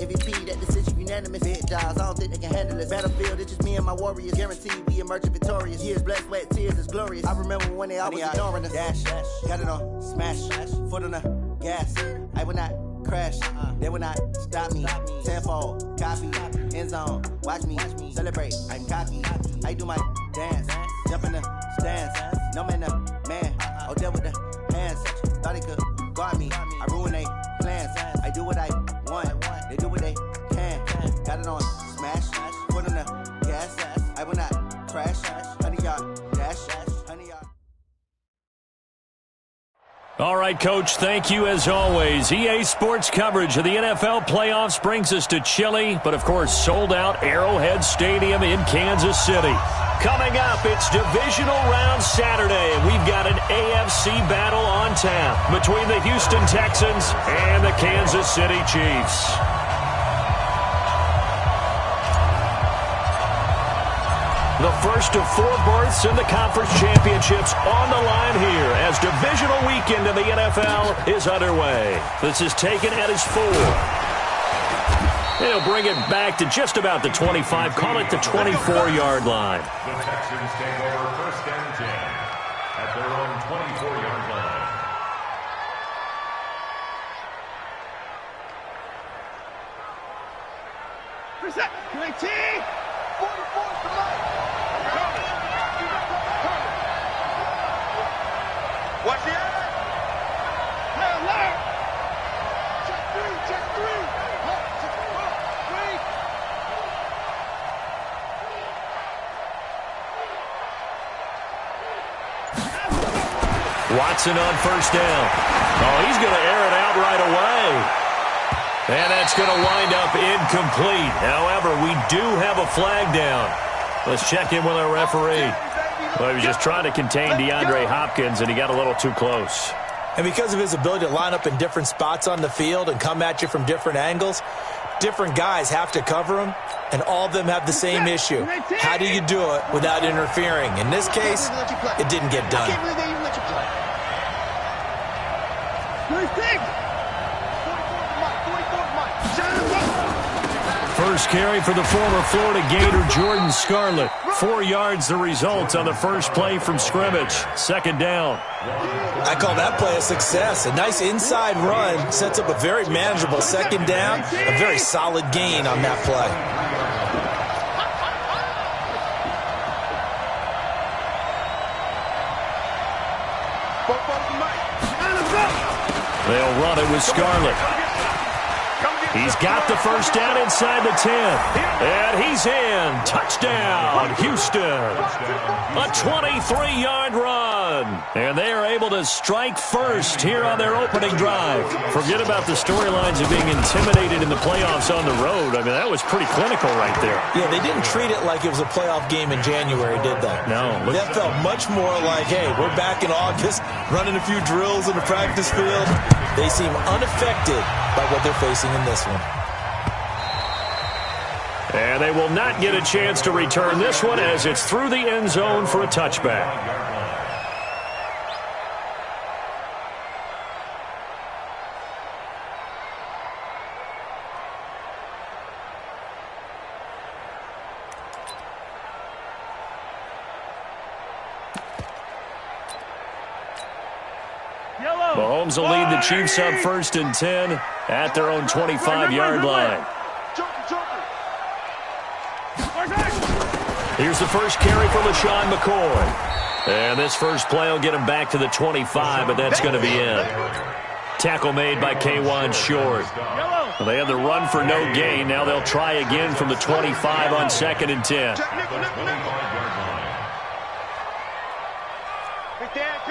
MVP, that decision unanimous. Big jobs, I don't think they can handle this. Battlefield, it's just me and my warriors. Guaranteed we emerging victorious. Years, blood, sweat, tears, it's glorious. I remember when they always ignoring us. Dash, got it on, smash, foot on the gas. I will not crash, they will not stop me. Tenfold, copy, end zone, watch me celebrate. I'm cocky, I do my dance, jump in the stands. No man, man, oh, there with the hands. Thought he could guard me, I ruin they plans. I do what I want, they do what they can. Got it on, smash, foot on the gas. I will not crash, 100-yard dash, 100-yard. All right, Coach, thank you as always. EA Sports coverage of the NFL playoffs brings us to chilly, but of course sold-out Arrowhead Stadium in Kansas City. Coming up, it's Divisional Round Saturday, and we've got an AFC battle on tap between the Houston Texans and the Kansas City Chiefs. The first of 4 berths in the conference championships on the line here as divisional weekend in the NFL is underway. This is taken at his 4. He'll bring it back to just about the 25, call it the 24-yard line. The Texans take over 1st and 10 at their own 24-yard line. Reset, 19, 44 tonight. Watch the eye. Left. Check 3, check 3. Watson on 1st down. Oh, he's going to air it out right away. And that's going to wind up incomplete. However, we do have a flag down. Let's check in with our referee. Well, he was just trying to contain DeAndre Hopkins, and he got a little too close. And because of his ability to line up in different spots on the field and come at you from different angles, different guys have to cover him, and all of them have the same issue. How do you do it without interfering? In this case, it didn't get done. First carry for the former Florida Gator Jordan Scarlett. 4 yards the result on the first play from scrimmage. 2nd down. I call that play a success. A nice inside run sets up a very manageable 2nd down. A very solid gain on that play. They'll run it with Scarlett. He's got the first down inside the 10. And he's in. Touchdown, Houston. A 23-yard run. And they are able to strike first here on their opening drive. Forget about the storylines of being intimidated in the playoffs on the road. I mean, that was pretty clinical right there. Yeah, they didn't treat it like it was a playoff game in January, did they? No. That felt much more like, hey, we're back in August, running a few drills in the practice field. They seem unaffected by what they're facing in this one. And they will not get a chance to return this one as it's through the end zone for a touchback. Mahomes will lead the Chiefs up 1st and 10 at their own 25-yard line. Here's the first carry for LaShawn McCoy. And this first play will get him back to the 25, but that's going to be it. Tackle made by K'Wan Short. Well, they had the run for no gain. Now they'll try again from the 25 on 2nd and 10. Quick dash.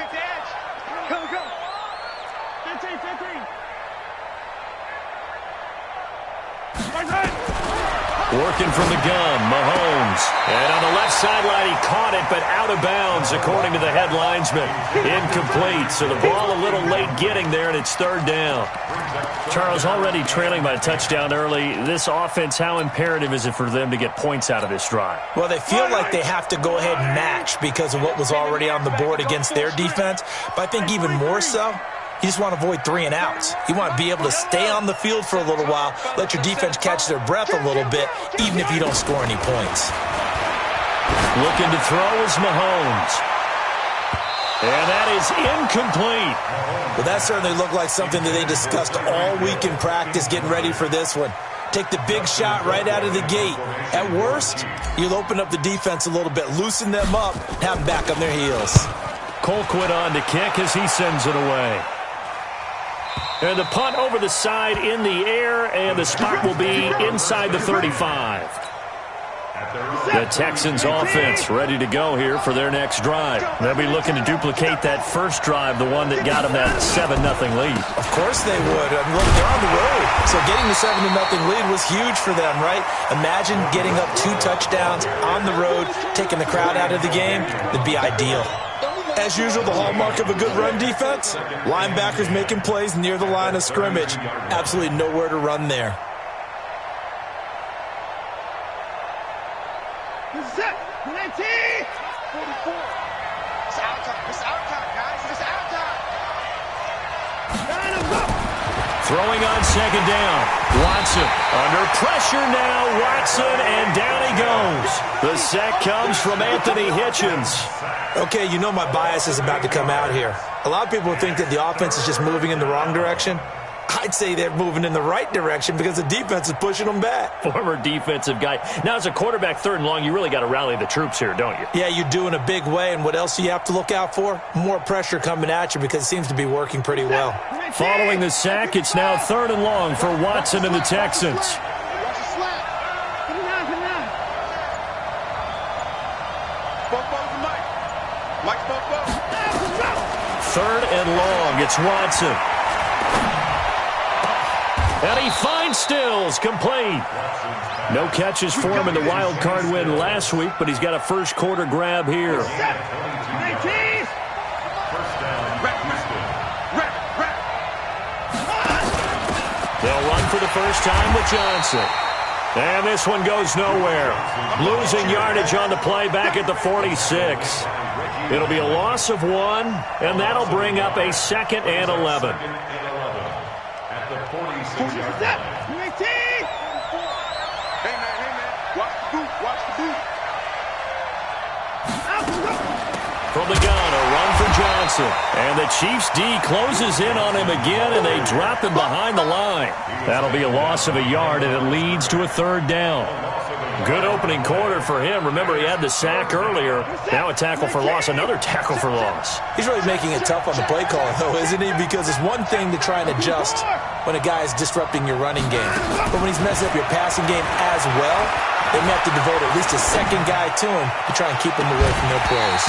Go. 15. Working from the gun, Mahomes. And on the left sideline, he caught it, but out of bounds, according to the head linesman. Incomplete, so the ball a little late getting there, and it's 3rd down. Charles, already trailing by a touchdown early. This offense, how imperative is it for them to get points out of this drive? Well, they feel like they have to go ahead and match because of what was already on the board against their defense. But I think even more so, You just want to avoid 3 and outs. You want to be able to stay on the field for a little while, let your defense catch their breath a little bit, even if you don't score any points. Looking to throw is Mahomes. And that is incomplete. Well, that certainly looked like something that they discussed all week in practice getting ready for this one. Take the big shot right out of the gate. At worst, you'll open up the defense a little bit, loosen them up, and have them back on their heels. Colquitt on to kick as he sends it away. And the punt over the side in the air, and the spot will be inside the 35. The Texans offense ready to go here for their next drive. They'll be looking to duplicate that first drive, the one that got them that 7-0 lead. Of course they would. I mean, look, they're on the road. So getting the 7-0 lead was huge for them, right? Imagine getting up 2 touchdowns on the road, taking the crowd out of the game. That'd be ideal. As usual, the hallmark of a good run defense, linebackers making plays near the line of scrimmage. Absolutely nowhere to run there. Set. 19. 44. It's out time. It's out time, guys. It's out time. Line him up. Throwing on second down. Watson under pressure now. Watson, and down he goes. The sack comes from Anthony Hitchens. Okay, you know my bias is about to come out here. A lot of people think that the offense is just moving in the wrong direction. I'd say they're moving in the right direction because the defense is pushing them back. Former defensive guy. Now, as a quarterback, 3rd and long, you really got to rally the troops here, don't you? Yeah, you do in a big way. And what else do you have to look out for? More pressure coming at you because it seems to be working pretty well. Following the sack, it's now 3rd and long for Watson and the Texans. Third and long, it's Watson. And he finds Stills, complete. No catches for him in the wild card win last week, but he's got a first quarter grab here. They'll run for the first time with Johnson. And this one goes nowhere. Losing yardage on the play back at the 46. It'll be a loss of 1, and that'll bring up a 2nd and 11. From the gun, a run for Johnson. And the Chiefs D closes in on him again, and they drop him behind the line. That'll be a loss of a yard, and it leads to a 3rd down. Good opening quarter for him. Remember, he had the sack earlier. Now a tackle for loss, another tackle for loss. He's really making it tough on the play call, though, isn't he? Because it's one thing to try and adjust when a guy is disrupting your running game. But when he's messing up your passing game as well, they may have to devote at least a 2nd guy to him to try and keep him away from their plays.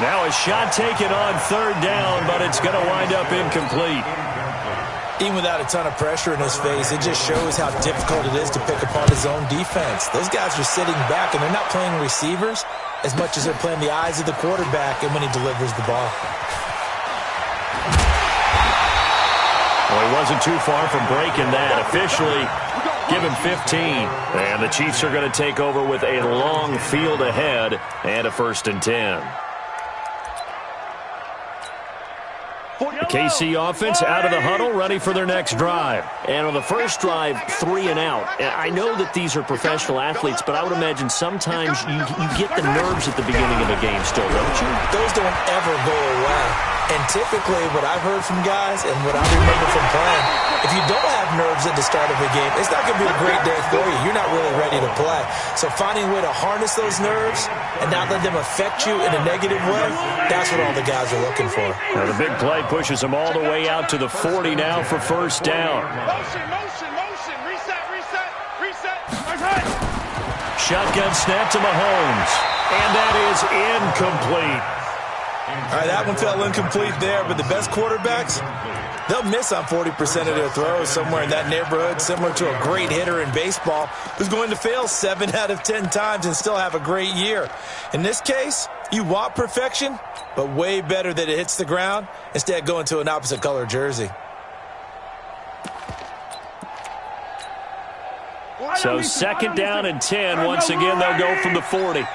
Now a shot taken on 3rd down, but it's going to wind up incomplete. Even without a ton of pressure in his face, it just shows how difficult it is to pick apart his own defense. Those guys are sitting back, and they're not playing receivers as much as they're playing the eyes of the quarterback and when he delivers the ball. Well, he wasn't too far from breaking that. Officially, give him 15. And the Chiefs are going to take over with a long field ahead and a 1st and 10. The KC offense out of the huddle, ready for their next drive. And on the first drive, 3 and out. I know that these are professional athletes, but I would imagine sometimes you get the nerves at the beginning of a game still, don't you? Those don't ever go away. And typically, what I've heard from guys and what I remember from playing, if you don't have nerves at the start of a game, it's not going to be a great day for you. You're not really ready to play. So finding a way to harness those nerves and not let them affect you in a negative way, that's what all the guys are looking for. Now the big play pushes them all the way out to the 40 now for 1st down. Motion. Reset. Okay. Shotgun snap to Mahomes. And that is incomplete. All right, that one fell incomplete there, but the best quarterbacks, they'll miss on 40% of their throws somewhere in that neighborhood, similar to a great hitter in baseball who's going to fail 7 out of 10 times and still have a great year. In this case, you want perfection, but way better that it hits the ground instead of going to an opposite color jersey. So 2nd down and 10. Once again, they'll go from the 40.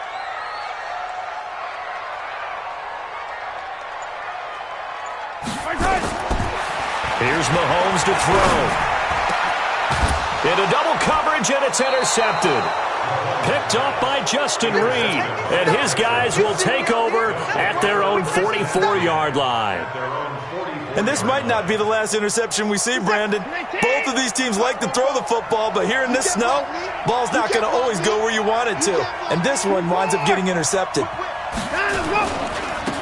throw. Into double coverage, and it's intercepted. Picked up by Justin Reed. And his guys will take over at their own 44-yard line. And this might not be the last interception we see, Brandon. Both of these teams like to throw the football, but here in this snow, ball's not going to always go where you want it to. And this one winds up getting intercepted.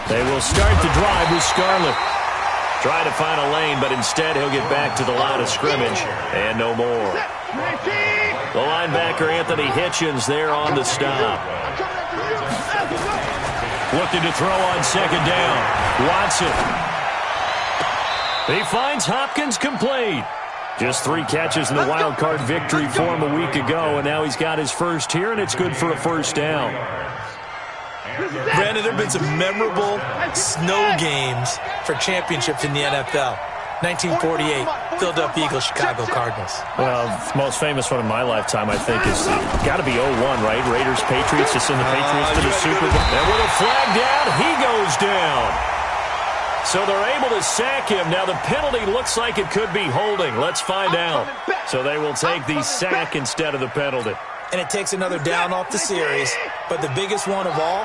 They will start the drive with Scarlett. Try to find a lane, but instead he'll get back to the line of scrimmage. And no more. The linebacker, Anthony Hitchens, there on the stop. Looking to throw on second down. Watson. He finds Hopkins complete. Just 3 catches in the wild card victory for him a week ago, and now he's got his first here, and it's good for a first down. Brandon, there have been some memorable snow games for championships in the NFL. 1948, Philadelphia Eagles, Chicago Cardinals. Well, the most famous one in my lifetime, I think, is got to be 01, right? Raiders, Patriots, to send the Patriots to the Super Bowl. And with a flag down, he goes down. So they're able to sack him. Now the penalty looks like it could be holding. Let's find out. So they will take the sack instead of the penalty. And it takes another down off the series. But the biggest one of all,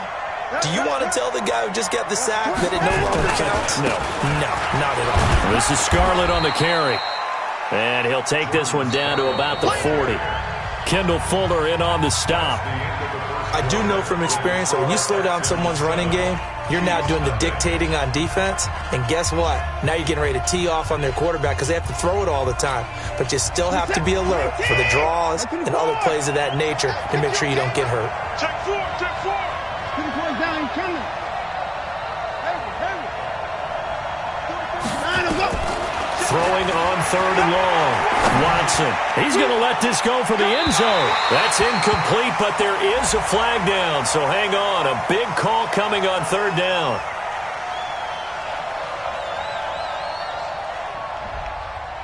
do you want to tell the guy who just got the sack that it no longer counts? No. No, not at all. This is Scarlett on the carry. And he'll take this one down to about the 40. Kendall Fuller in on the stop. I do know from experience that when you slow down someone's running game, you're now doing the dictating on defense. And guess what? Now you're getting ready to tee off on their quarterback because they have to throw it all the time. But you still have to be alert for the draws and other plays of that nature to make sure you don't get hurt. Check 4, check 4. Down, coming. Throwing on third and long. Watson. He's going to let this go for the end zone. That's incomplete, but there is a flag down. So hang on. A big call coming on third down.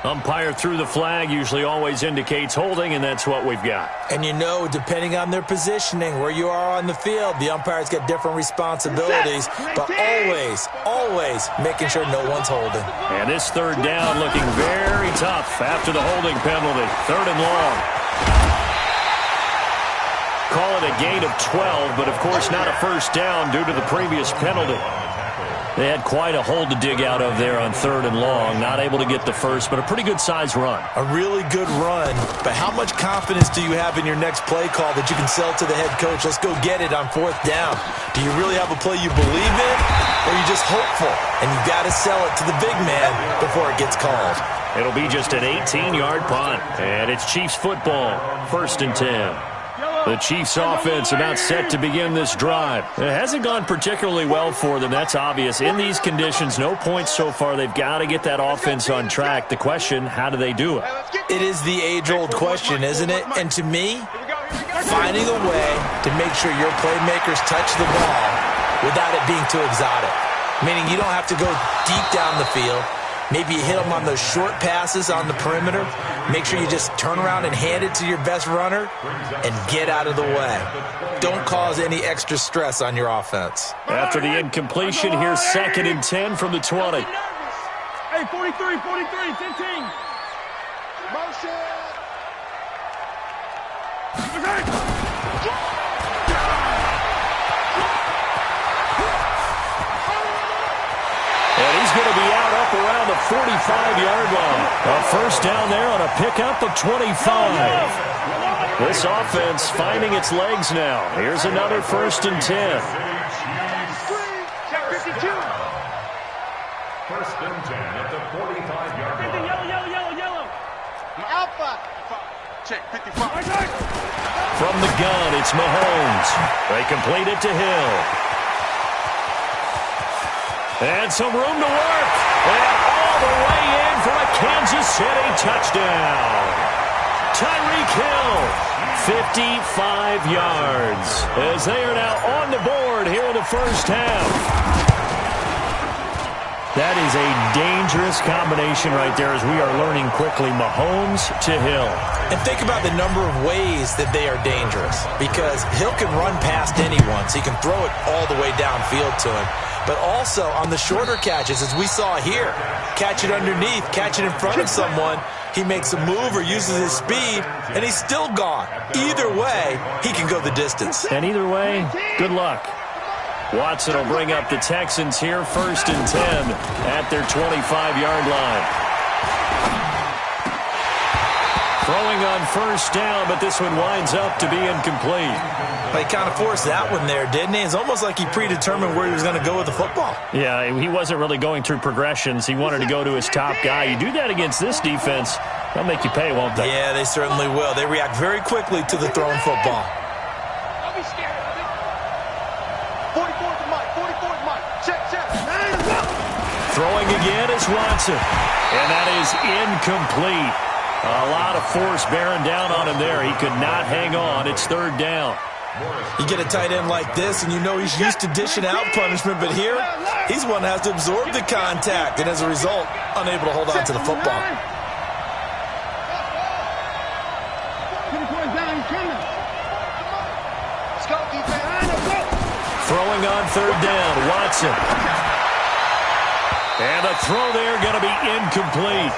Umpire threw the flag, usually always indicates holding, and that's what we've got. And you know, depending on their positioning, where you are on the field, the umpire's got different responsibilities, but always making sure no one's holding. And this third down looking very tough after the holding penalty. Third and long. Call it a gain of 12, but of course not a first down due to the previous penalty. They had quite a hole to dig out of there on third and long. Not able to get the first, but a pretty good-sized run. A really good run, but how much confidence do you have in your next play call that you can sell to the head coach? Let's go get it on fourth down. Do you really have a play you believe in, or are you just hopeful? And you got to sell it to the big man before it gets called. It'll be just an 18-yard punt, and it's Chiefs football, 1st and 10. The Chiefs offense about set to begin this drive. It hasn't gone particularly well for them. That's obvious. In these conditions, no points so far. They've got to get that offense on track. The question, how do they do it? It is the age-old question, isn't it? And to me, finding a way to make sure your playmakers touch the ball without it being too exotic. Meaning you don't have to go deep down the field. Maybe you hit them on those short passes on the perimeter. Make sure you just turn around and hand it to your best runner and get out of the way. Don't cause any extra stress on your offense. After the incompletion, here's 2nd and 10 from the 20. Hey, 43, 15. Motion. And he's going to be out up around the 45-yard line. A first down there on a pickup of 25. This offense finding its legs now. Here's another 1st and 10. Check 52. 1st and 10 at the 45-yard line. Yellow. Alpha. Check 55. From the gun, it's Mahomes. They complete it to Hill. And some room to work. And all the way in for a Kansas City touchdown. Tyreek Hill, 55 yards. As they are now on the board here in the first half. That is a dangerous combination right there as we are learning quickly. Mahomes to Hill. And think about the number of ways that they are dangerous, because Hill can run past anyone, so he can throw it all the way downfield to him. But also on the shorter catches, as we saw here, catch it underneath, catch it in front of someone, he makes a move or uses his speed, and he's still gone. Either way, he can go the distance. And either way, good luck. Watson will bring up the Texans here, 1st and 10 at their 25-yard line. Throwing on 1st down, but this one winds up to be incomplete. He kind of forced that one there, didn't he? It's almost like he predetermined where he was going to go with the football. Yeah, he wasn't really going through progressions. He wanted to go to his top guy. You do that against this defense, they'll make you pay, won't they? Yeah, they certainly will. They react very quickly to the thrown football. Don't be scared. 44's the mic. 44's the mic. Check. Throwing again is Watson. And that is incomplete. A lot of force bearing down on him there. He could not hang on. It's 3rd down. You get a tight end like this, and you know he's used to dishing out punishment, but here, he's one that has to absorb the contact, and as a result, unable to hold on to the football. Throwing on 3rd down, Watson. And the throw there going to be incomplete.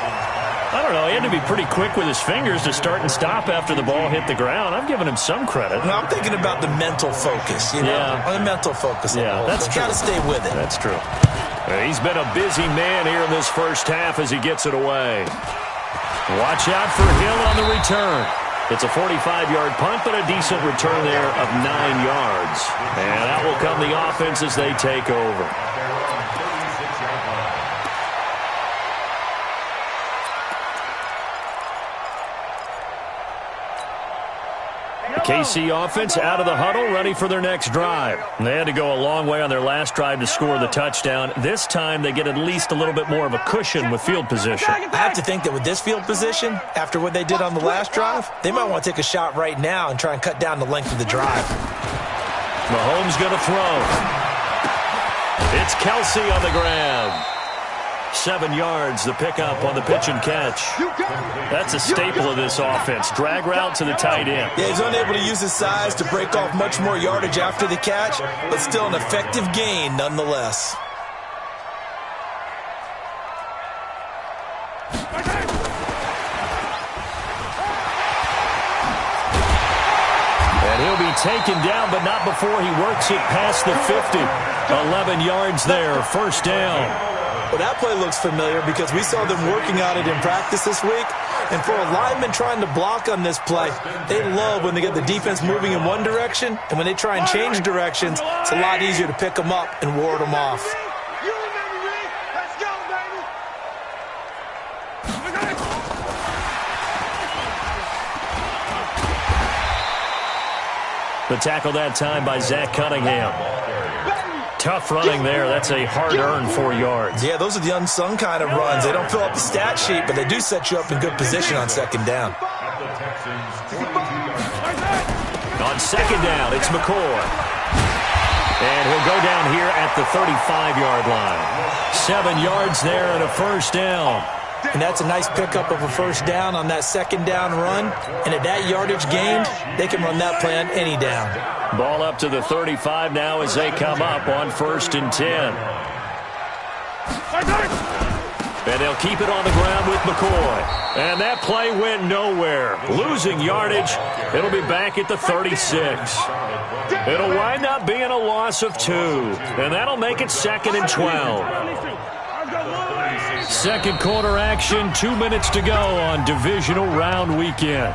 I don't know, he had to be pretty quick with his fingers to start and stop after the ball hit the ground. I'm giving him some credit. No, I'm thinking about the mental focus, you know? Yeah. The mental focus. Yeah, that's true. Got to stay with it. That's true. He's been a busy man here in this first half as he gets it away. Watch out for Hill on the return. It's a 45-yard punt, but a decent return there of 9 yards. And that will come the offense as they take over. KC offense out of the huddle, ready for their next drive. They had to go a long way on their last drive to score the touchdown. This time they get at least a little bit more of a cushion with field position. I have to think that with this field position, after what they did on the last drive, they might want to take a shot right now and try and cut down the length of the drive. Mahomes going to throw. It's Kelsey on the grab. 7 yards, the pickup on the pitch and catch. That's a staple of this offense. Drag route to the tight end. Yeah, he's unable to use his size to break off much more yardage after the catch, but still an effective gain nonetheless. And he'll be taken down, but not before he works it past the 50. 11 yards there, 1st down. Well, that play looks familiar because we saw them working on it in practice this week. And for a lineman trying to block on this play, they love when they get the defense moving in one direction. And when they try and change directions, it's a lot easier to pick them up and ward them off. Let's go, baby. The tackle that time by Zach Cunningham. Tough running there. That's a hard-earned 4 yards. Yeah, those are the unsung kind of runs. They don't fill up the stat sheet, but they do set you up in good position on 2nd down. On 2nd down, it's McCoy. And he'll go down here at the 35-yard line. 7 yards there and a 1st down. And that's a nice pickup of a 1st down on that 2nd down run. And at that yardage gained, they can run that play on any down. Ball up to the 35 now as they come up on 1st and 10. And they'll keep it on the ground with McCoy. And that play went nowhere. Losing yardage. It'll be back at the 36. It'll wind up being a loss of 2. And that'll make it 2nd and 12. Second quarter action, 2 minutes to go on divisional round weekend.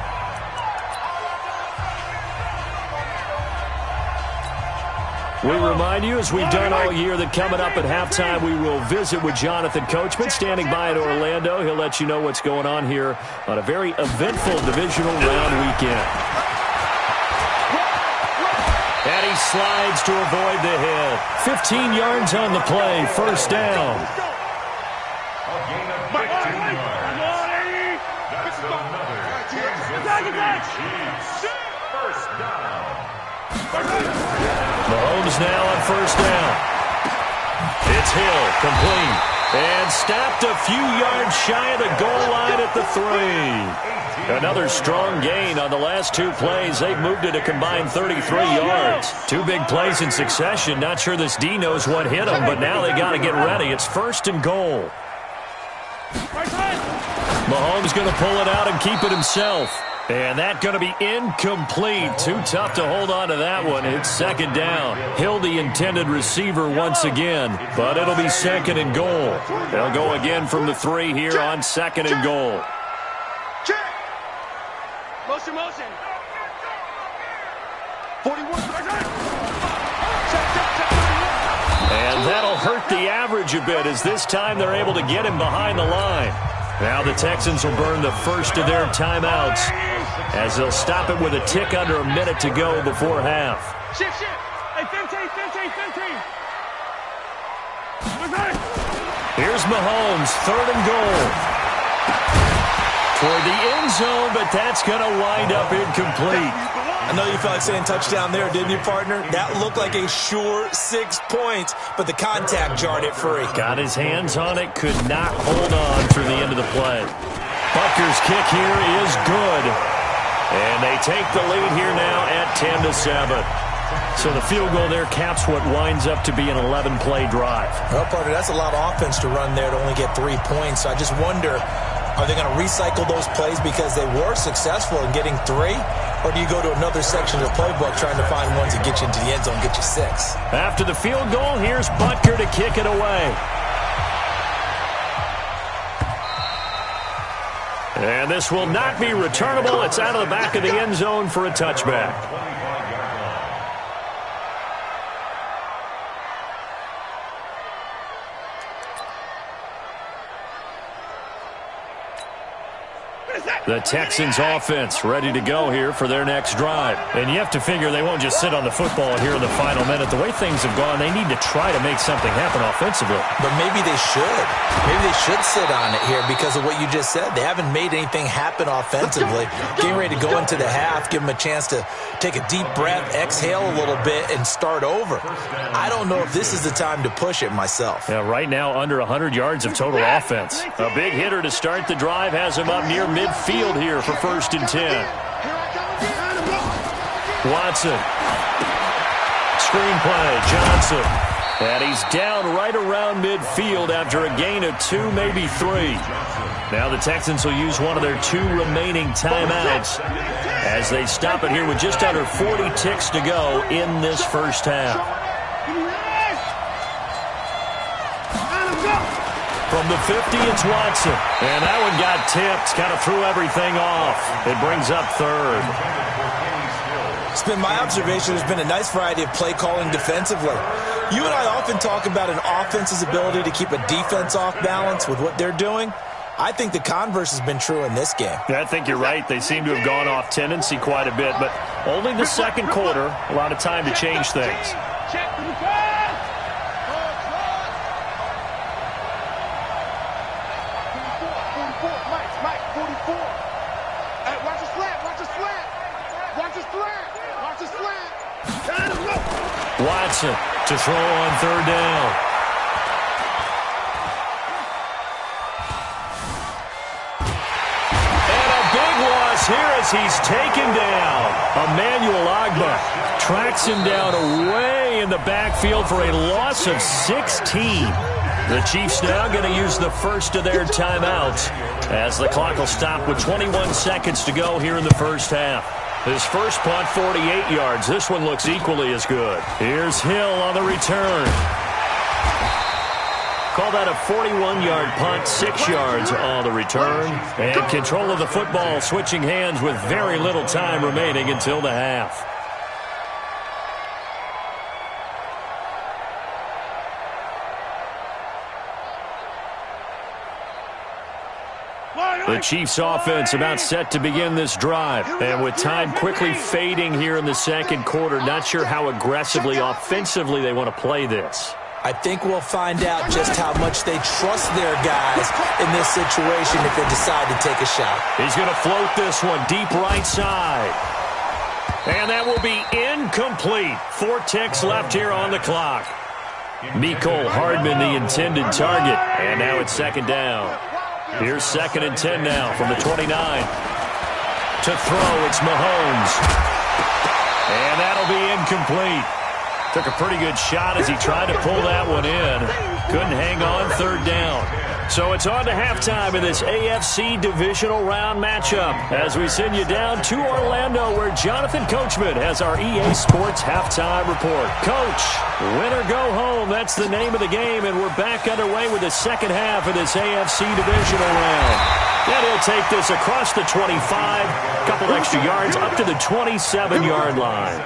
We remind you, as we've done all year, that coming up at halftime, we will visit with Jonathan Coachman, standing by in Orlando. He'll let you know what's going on here on a very eventful divisional round weekend. And he slides to avoid the hit. 15 yards on the play, 1st down. Mahomes now on 1st down. It's Hill, complete. And stopped a few yards shy of the goal line at the 3. Another strong gain on the last 2 plays. They've moved it a combined 33 yards. 2 big plays in succession. Not sure this D knows what hit them, but now they got to get ready. It's 1st and goal. Mahomes going to pull it out and keep it himself. And that going to be incomplete. Too tough to hold on to that one. It's 2nd down. Hill, the intended receiver once again, but it'll be 2nd and goal. They'll go again from the 3 here on 2nd and goal. Check. Motion. 41. And that'll hurt the average a bit as this time they're able to get him behind the line. Now the Texans will burn the first of their timeouts as they'll stop it with a tick under a minute to go before half. Shift. Hey, 15. Here's Mahomes, 3rd and goal. Toward the end zone, but that's going to wind up incomplete. I know you felt like saying touchdown there, didn't you, partner? That looked like a sure 6 points, but the contact jarred it free. Got his hands on it, could not hold on through the end of the play. Butker's kick here is good. And they take the lead here now at 10-7. So the field goal there caps what winds up to be an 11-play drive. Well, partner, that's a lot of offense to run there to only get 3 points. So I just wonder, are they going to recycle those plays because they were successful in getting 3? Or do you go to another section of the playbook trying to find ones that get you into the end zone, get you 6? After the field goal, here's Butker to kick it away. And this will not be returnable. It's out of the back of the end zone for a touchback. The Texans offense ready to go here for their next drive. And you have to figure they won't just sit on the football here in the final minute. The way things have gone, they need to try to make something happen offensively. But maybe they should. Maybe they should sit on it here because of what you just said. They haven't made anything happen offensively. Getting ready to go into the half, give them a chance to take a deep breath, exhale a little bit, and start over. I don't know if this is the time to push it myself. Yeah, right now under 100 yards of total offense. A big hitter to start the drive has him up near midfield here for 1st and 10. Watson. Screenplay. Johnson. And he's down right around midfield after a gain of 2, maybe 3. Now the Texans will use one of their 2 remaining timeouts as they stop it here with just under 40 ticks to go in this first half. From the 50, it's Watson. And that one got tipped, kind of threw everything off. It brings up 3rd. It's been my observation there's been a nice variety of play calling defensively. You and I often talk about an offense's ability to keep a defense off balance with what they're doing. I think the converse has been true in this game. Yeah, I think you're right. They seem to have gone off tendency quite a bit, but only the 2nd quarter, a lot of time to change things. Check to the pass. Mike, 44. Hey, watch the slant. Watson to throw on 3rd down. And a big loss here as he's taken down. Emmanuel Ogbah tracks him down away in the backfield for a loss of 16. The Chiefs now going to use the first of their timeouts as the clock will stop with 21 seconds to go here in the first half. His first punt, 48 yards. This one looks equally as good. Here's Hill on the return. Call that a 41-yard punt, 6 yards on the return. And control of the football switching hands with very little time remaining until the half. The Chiefs offense about set to begin this drive. And with time quickly fading here in the 2nd quarter, not sure how aggressively offensively they want to play this. I think we'll find out just how much they trust their guys in this situation if they decide to take a shot. He's going to float this one deep right side. And that will be incomplete. 4 ticks left here on the clock. Mecole Hardman, the intended target. And now it's second down. Here's 2nd and 10 now from the 29. To throw, it's Mahomes. And that'll be incomplete. Took a pretty good shot as he tried to pull that one in. Couldn't hang on, 3rd down. So it's on to halftime in this AFC divisional round matchup as we send you down to Orlando where Jonathan Coachman has our EA Sports halftime report. Coach, win or go home, that's the name of the game, and we're back underway with the second half of this AFC divisional round. And he'll take this across the 25, a couple extra yards up to the 27-yard line.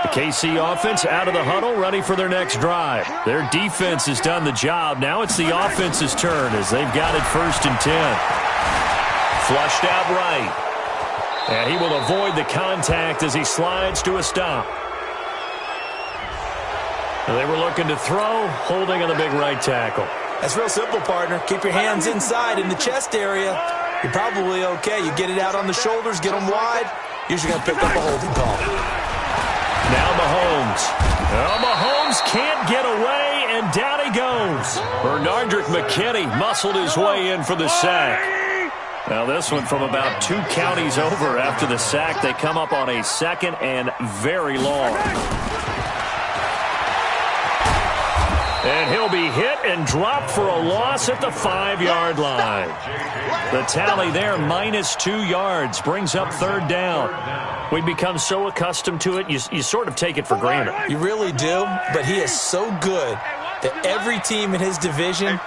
The KC offense out of the huddle, ready for their next drive. Their defense has done the job. Now it's the offense's turn as they've got it 1st and 10. Flushed out right. And he will avoid the contact as he slides to a stop. They were looking to throw, holding on the big right tackle. That's real simple, partner. Keep your hands inside in the chest area. You're probably okay. You get it out on the shoulders, get them wide. Usually going to pick up a holding call. Now Mahomes. Oh, Mahomes can't get away, and down he goes. Bernardrick McKinney muscled his way in for the sack. Now this one from about 2 counties over after the sack. They come up on a 2nd and very long. And he'll be hit and dropped for a loss at the 5-yard line. The tally there, -2 yards, brings up 3rd down. We become so accustomed to it, you sort of take it for granted. You really do, but he is so good that every team in his division,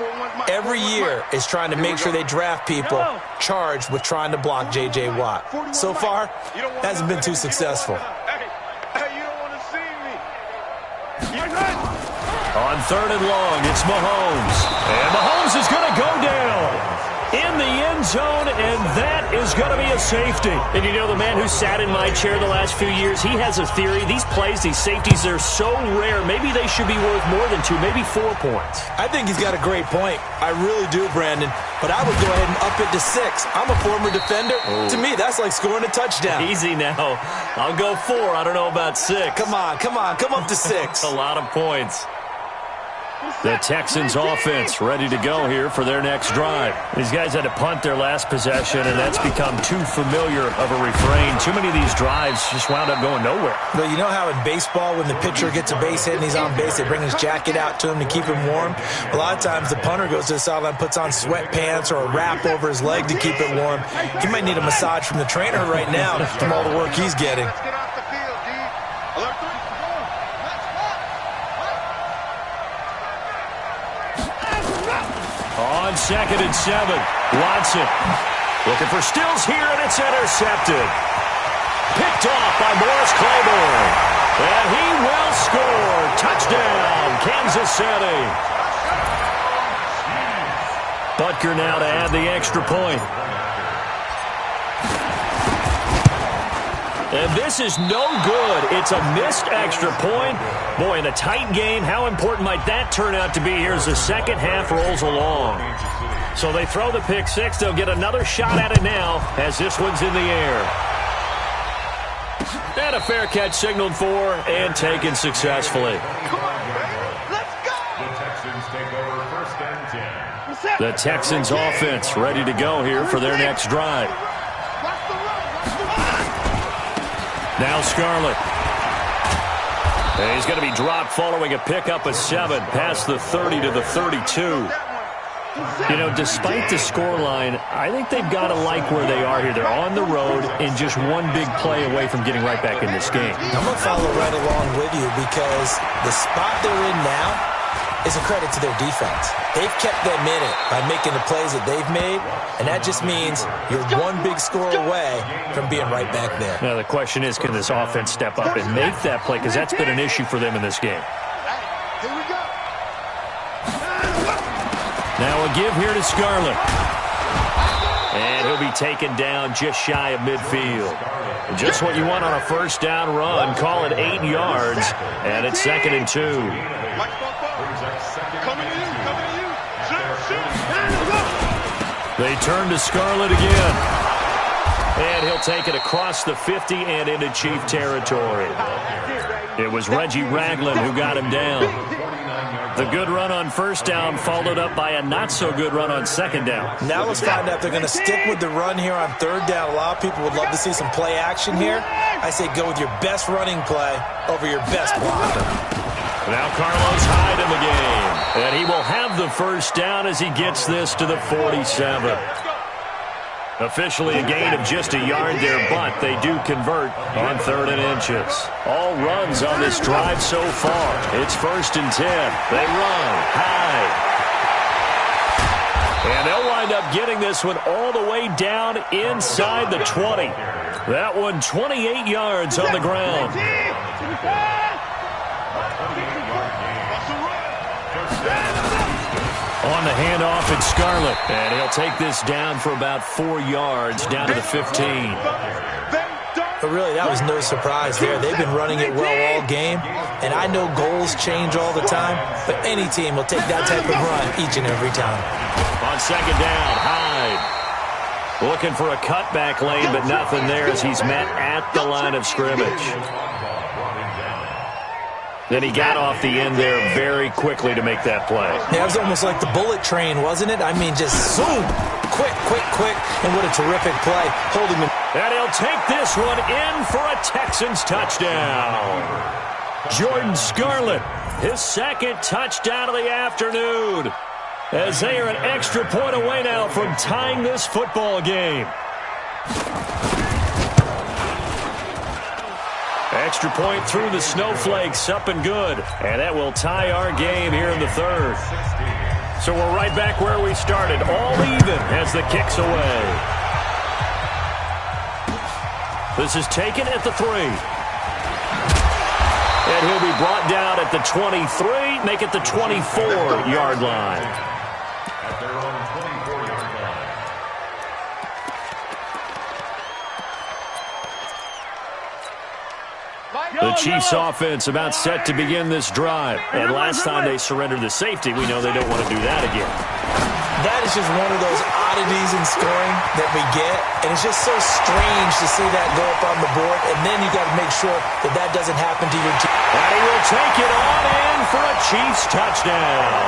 every year, is trying to make sure they draft people charged with trying to block J.J. Watt. So far, hasn't been too successful. On 3rd and long, it's Mahomes. And Mahomes is going to go down in the end zone, and that is going to be a safety. And you know, the man who sat in my chair the last few years, he has a theory. These plays, these safeties, they're so rare. Maybe they should be worth more than 2, maybe 4 points. I think he's got a great point. I really do, Brandon. But I would go ahead and up it to 6. I'm a former defender. Oh. To me, that's like scoring a touchdown. Easy now. I'll go 4. I don't know about 6. Come on. Come up to 6. A lot of points. The Texans offense ready to go here for their next drive. These guys had to punt their last possession, and that's become too familiar of a refrain. Too many of these drives just wound up going nowhere. But you know how in baseball, when the pitcher gets a base hit and he's on base, they bring his jacket out to him to keep him warm? A lot of times the punter goes to the sideline, puts on sweatpants or a wrap over his leg to keep it warm. He might need a massage from the trainer right now from all the work he's getting. On 2nd and 7, Watson looking for Stills here, and it's intercepted. Picked off by Morris Claiborne. And he will score. Touchdown, Kansas City. Butker now to add the extra point. And this is no good. It's a missed extra point. Boy, in a tight game, how important might that turn out to be here as the second half rolls along? So they throw the pick 6. They'll get another shot at it now as this one's in the air. And a fair catch signaled for and taken successfully. The Texans offense ready to go here for their next drive. Now Scarlett. And he's going to be dropped following a pickup of 7 past the 30 to the 32. You know, despite the scoreline, I think they've got to like where they are here. They're on the road and just one big play away from getting right back in this game. I'm going to follow right along with you because the spot they're in now is a credit to their defense. They've kept them in it by making the plays that they've made, and that just means you're one big score away from being right back there. Now, the question is, can this offense step up and make that play? Because that's been an issue for them in this game. Now a give here to Scarlett. And he'll be taken down just shy of midfield. Just what you want on a first down run. Call it 8 yards, and it's 2nd and 2. They turn to Scarlett again. And he'll take it across the 50 and into Chief territory. It was Reggie Ragland who got him down. The good run on first down followed up by a not-so-good run on second down. Now let's find out if they're going to stick with the run here on third down. A lot of people would love to see some play action here. I say go with your best running play over your best blocker. Now Carlos Hyde in the game. And he will have the first down as he gets this to the 47. Officially a gain of just a yard there, but they do convert on 3rd and inches. All runs on this drive so far. It's 1st and 10. They run high. And they'll wind up getting this one all the way down inside the 20. That one 28 yards on the ground. On the handoff, it's Scarlett. And he'll take this down for about 4 yards, down to the 15. But really, that was no surprise there. They've been running it well all game. And I know goals change all the time, but any team will take that type of run each and every time. On second down, Hyde. Looking for a cutback lane, but nothing there as he's met at the line of scrimmage. Then he got off the end there very quickly to make that play. Yeah, it was almost like the bullet train, wasn't it? I mean, just zoom. Quick. And what a terrific play. Holding him. And he'll take this one in for a Texans touchdown. Jordan Scarlett, his 2nd touchdown of the afternoon. As they are an extra point away now from tying this football game. Extra point through the snowflakes, up and good. And that will tie our game here in the 3rd. So we're right back where we started, all even as the kick's away. This is taken at the 3. And he'll be brought down at the 23, make it the 24-yard line. At their own 24-yard line. The Chiefs offense about set to begin this drive. And last time they surrendered the safety, we know they don't want to do that again. That is just one of those oddities in scoring that we get. And it's just so strange to see that go up on the board. And then you got to make sure that that doesn't happen to your team. And he will take it on in for a Chiefs touchdown.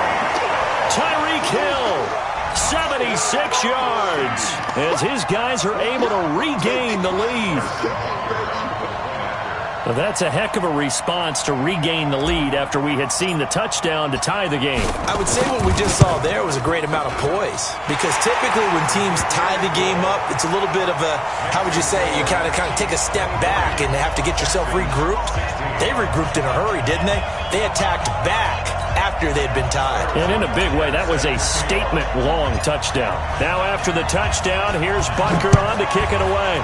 Tyreek Hill, 76 yards, as his guys are able to regain the lead. Well, that's a heck of a response to regain the lead after we had seen the touchdown to tie the game. I would say what we just saw there was a great amount of poise, because typically when teams tie the game up, it's a little bit of a, how would you say, you kind of take a step back and have to get yourself regrouped. They regrouped in a hurry, didn't they? They attacked back after they'd been tied. And in a big way, that was a statement-long touchdown. Now after the touchdown, here's Bunker on to kick it away.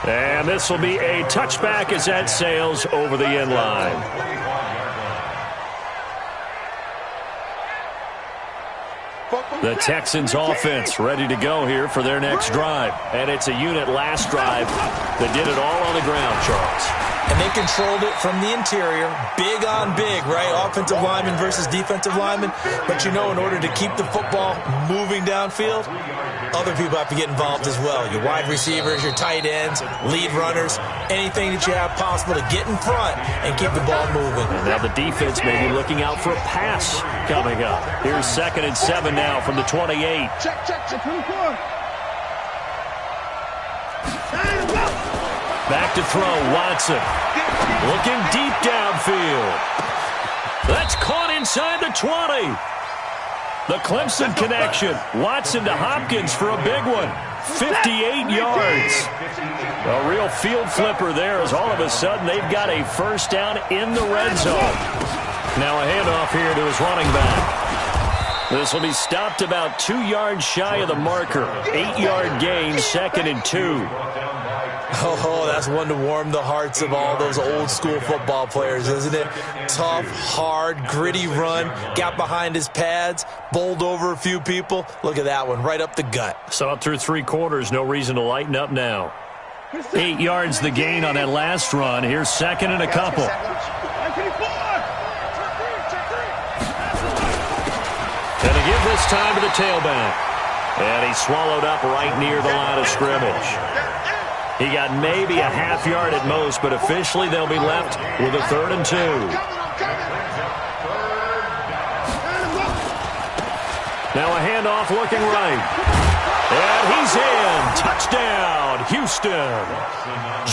And this will be a touchback as that sails over the end line. The Texans offense ready to go here for their next drive. And it's a unit last drive that did it all on the ground, Charles. And they controlled it from the interior, big on big, right? Offensive lineman versus defensive lineman. But, you know, in order to keep the football moving downfield, other people have to get involved as well. Your wide receivers, your tight ends, lead runners, anything that you have possible to get in front and keep the ball moving. And now the defense may be looking out for a pass coming up. Here's 2nd and 7 now from the 28. Check, 24. Back to throw, Watson. Looking deep downfield. That's caught inside the 20. The Clemson connection. Watson to Hopkins for a big one. 58 yards. A real field flipper there as all of a sudden they've got a first down in the red zone. Now a handoff here to his running back. This will be stopped about 2 yards shy of the marker. 8-yard gain, 2nd and 2. Oh, that's one to warm the hearts of all those old school football players, isn't it? Tough, hard, gritty run. Got behind his pads, bowled over a few people. Look at that one, right up the gut. Saw it through 3 quarters. No reason to lighten up now. 8 yards the gain on that last run. Here's 2nd and a couple. And he give this time to the tailback. And he swallowed up right near the line of scrimmage. He got maybe a half yard at most, but officially they'll be left with a 3rd and 2. Now a handoff looking right. And he's in. Touchdown, Houston.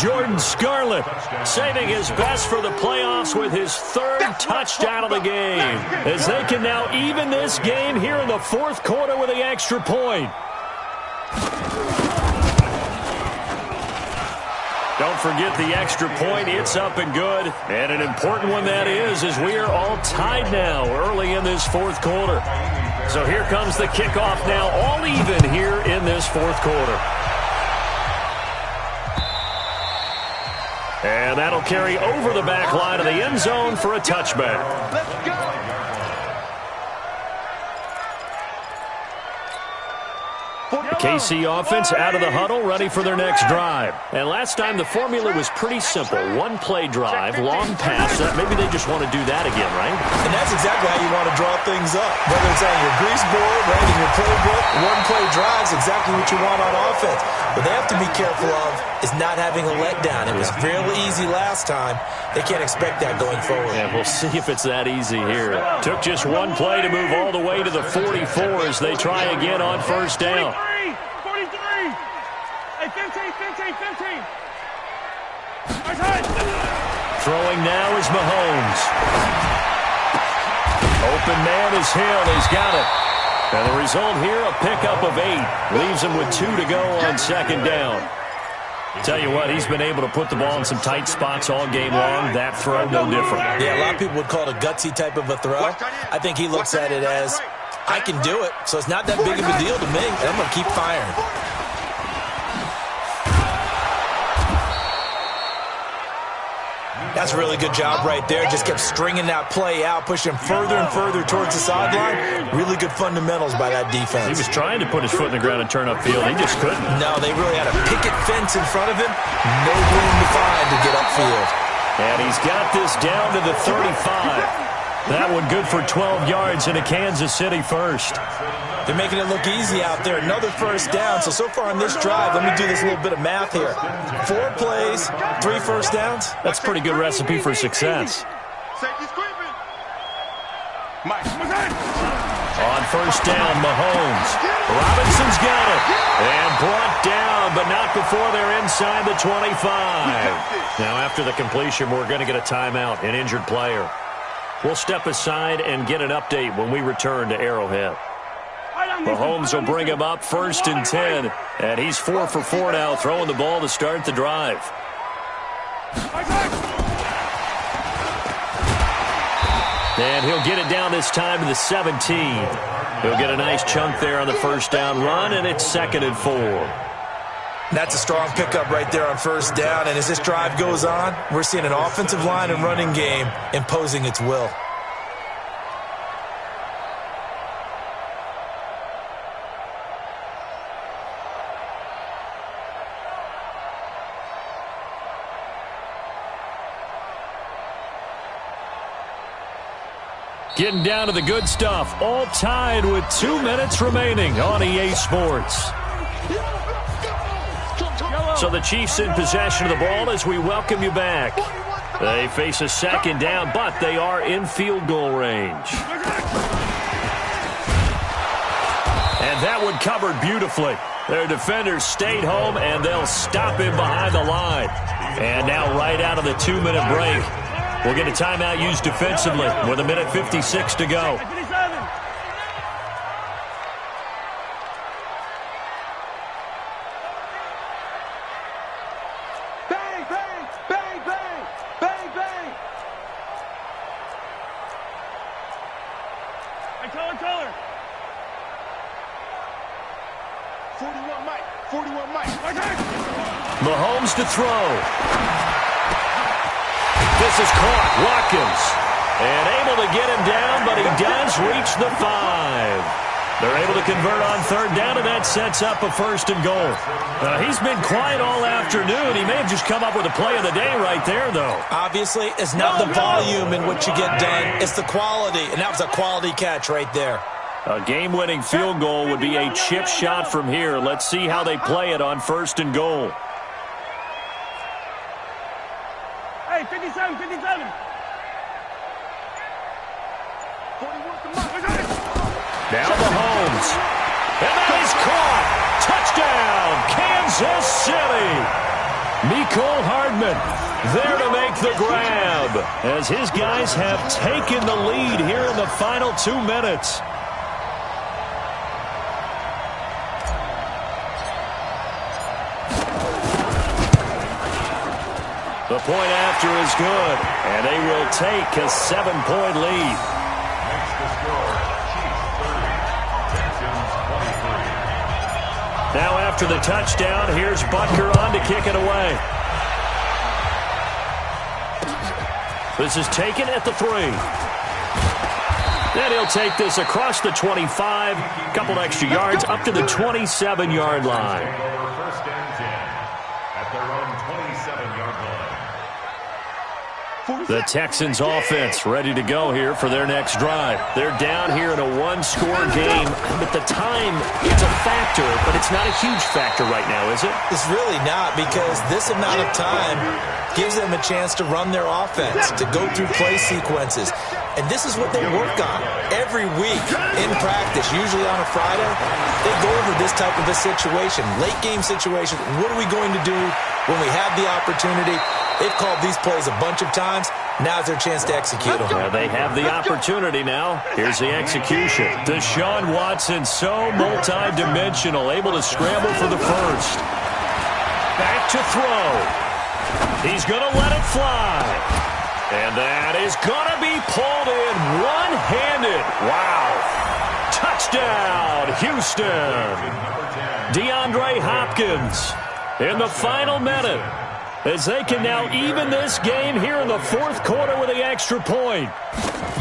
Jordan Scarlett saving his best for the playoffs with his 3rd touchdown of the game, as they can now even this game here in the 4th quarter with the extra point. Don't forget the extra point. It's up and good. And an important one that is, as we are all tied now early in this 4th quarter. So here comes the kickoff now, all even here in this 4th quarter. And that'll carry over the back line of the end zone for a touchback. Let's go. KC offense out of the huddle, ready for their next drive. And last time the formula was pretty simple. 1-play drive, long pass. Maybe they just want to do that again, right? And that's exactly how you want to draw things up. Whether it's on your grease board, right, in your playbook, 1-play drive is exactly what you want on offense. What they have to be careful of is not having a letdown. It was fairly easy last time. They can't expect that going forward. And we'll see if it's that easy here. Took just 1 play to move all the way to the 44 as they try again on 1st down. 43. Hey, 15. Throwing now is Mahomes. Open man is Hill. He's got it. And the result here, a pickup of 8. Leaves him with 2 to go on 2nd down. Tell you what, he's been able to put the ball in some tight spots all game long. That throw, no different. Yeah, a lot of people would call it a gutsy type of a throw. I think he looks at it as, I can do it, so it's not that big of a deal to me, and I'm going to keep firing. That's a really good job right there. Just kept stringing that play out, pushing further and further towards the sideline. Really good fundamentals by that defense. He was trying to put his foot in the ground and turn upfield. He just couldn't. No, they really had a picket fence in front of him. No room to find to get upfield. And he's got this down to the 35. That one good for 12 yards into Kansas City first. They're making it look easy out there. Another 1st down. So far on this drive, let me do this little bit of math here. 4 plays, 3 1st downs. That's a pretty good recipe for success. On 1st down, Mahomes. Robinson's got it. And brought down, but not before they're inside the 25. Now after the completion, we're going to get a timeout, an injured player. We'll step aside and get an update when we return to Arrowhead. Mahomes will bring him up 1st and 10. And he's 4 for 4 now, throwing the ball to start the drive. And he'll get it down this time to the 17. He'll get a nice chunk there on the 1st down run, and it's 2nd and 4. That's a strong pickup right there on 1st down. And as this drive goes on, we're seeing an offensive line and running game imposing its will. Getting down to the good stuff. All tied with 2 minutes remaining on EA Sports. So the Chiefs in possession of the ball as we welcome you back. They face a 2nd down, but they are in field goal range. And that one covered beautifully. Their defenders stayed home, and they'll stop him behind the line. And now right out of the 2-minute break, we'll get a timeout used defensively with 1:56 to go. Mahomes to throw. This is caught. Watkins. And able to get him down, but he does reach the 5. They're able to convert on 3rd down, and that sets up a 1st and goal. He's been quiet all afternoon. He may have just come up with a play of the day right there, though. Obviously, it's not the volume in which you get done. It's the quality, and that was a quality catch right there. A game-winning field goal would be a chip shot from here. Let's see how they play it on 1st and goal. Hey, 57, 57. Now Mahomes. And that is caught. Touchdown, Kansas City. Mecole Hardman there to make the grab as his guys have taken the lead here in the final 2 minutes. The point after is good, and they will take a 7-point lead. Makes the score Chiefs 30, Texans 23. Now after the touchdown, here's Butker on to kick it away. This is taken at the 3. Then he'll take this across the 25, couple extra yards up to the 27-yard line. First and 10 at their own 27-yard line. The Texans offense ready to go here for their next drive. They're down here in a 1-score game, but the time, it's a factor, but it's not a huge factor right now, is it? It's really not, because this amount of time gives them a chance to run their offense, to go through play sequences. And this is what they work on every week in practice, usually on a Friday. They go over this type of a situation, late game situation. What are we going to do when we have the opportunity? They've called these plays a bunch of times. Now's their chance to execute them. Well, they have the opportunity now. Here's the execution. Deshaun Watson, so multi-dimensional, able to scramble for the first. Back to throw. He's going to let it fly. And that is going to be pulled in one-handed. Wow. Touchdown, Houston. DeAndre Hopkins in the final minute, as they can now even this game here in the 4th quarter with the extra point.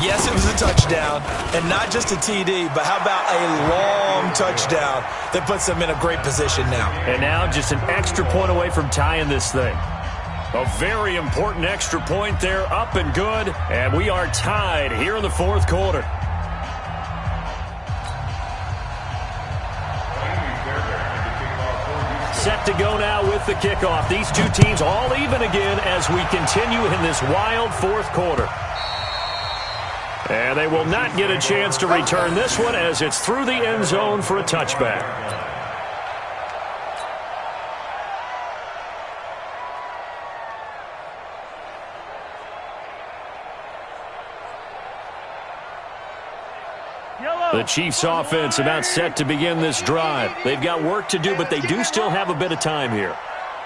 Yes, it was a touchdown, and not just a TD, but how about a long touchdown that puts them in a great position now. And now just an extra point away from tying this thing. A very important extra point there, up and good, and we are tied here in the 4th quarter. Set to go now with the kickoff. These two teams all even again as we continue in this wild 4th quarter. And they will not get a chance to return this one as it's through the end zone for a touchback. The Chiefs offense about set to begin this drive. They've got work to do, but they do still have a bit of time here.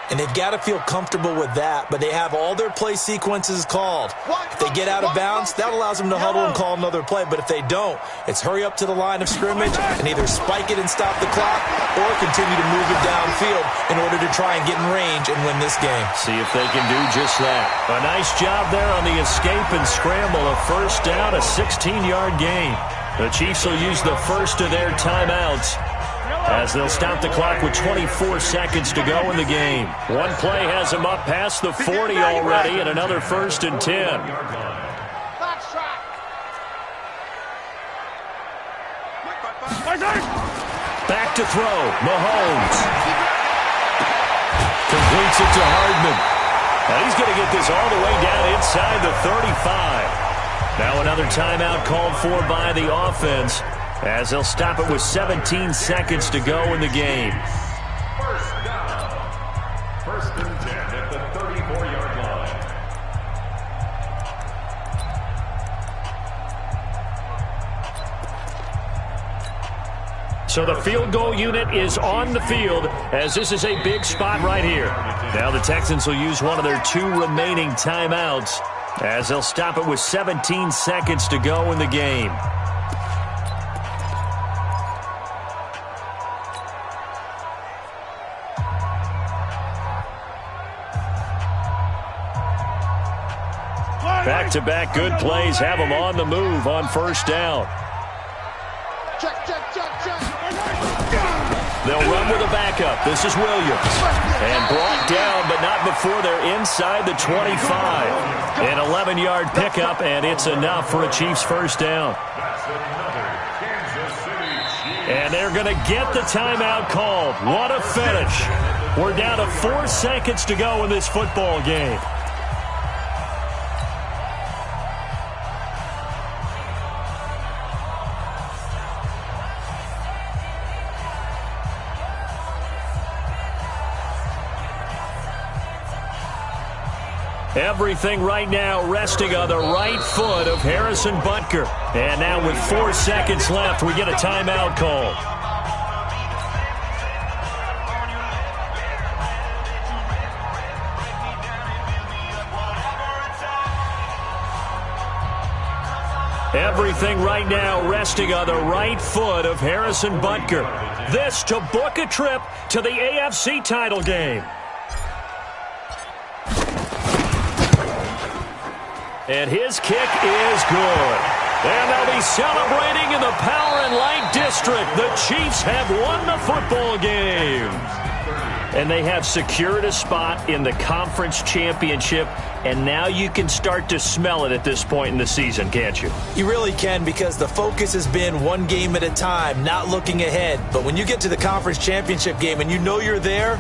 And they've got to feel comfortable with that, but they have all their play sequences called. If they get out of bounds, that allows them to huddle and call another play. But if they don't, it's hurry up to the line of scrimmage and either spike it and stop the clock or continue to move it downfield in order to try and get in range and win this game. See if they can do just that. A nice job there on the escape and scramble. A first down, a 16-yard gain. The Chiefs will use the first of their timeouts as they'll stop the clock with 24 seconds to go in the game. One play has them up past the 40 already, and another 1st and 10. Back to throw. Mahomes completes it to Hardman. Now he's going to get this all the way down inside the 35. Now another timeout called for by the offense as they'll stop it with 17 seconds to go in the game. First down. 1st and 10 at the 34-yard line. So the field goal unit is on the field as this is a big spot right here. Now the Texans will use one of their 2 remaining timeouts as they'll stop it with 17 seconds to go in the game. Back-to-back good plays have them on the move on first down. They'll run with a backup. This is Williams. And brought down, but not before they're inside the 25. An 11-yard pickup, and it's enough for a Chiefs first down. That's another Kansas City And they're going to get the timeout called. What a finish. We're down to 4 seconds to go in this football game. Everything right now resting on the right foot of Harrison Butker. And now with 4 seconds left, we get a timeout call. Everything right now resting on the right foot of Harrison Butker. This to book a trip to the AFC title game. And his kick is good. And they'll be celebrating in the Power and Light District. The Chiefs have won the football game. And they have secured a spot in the conference championship. And now you can start to smell it at this point in the season, can't you? You really can, because the focus has been one game at a time, not looking ahead. But when you get to the conference championship game and you know you're there,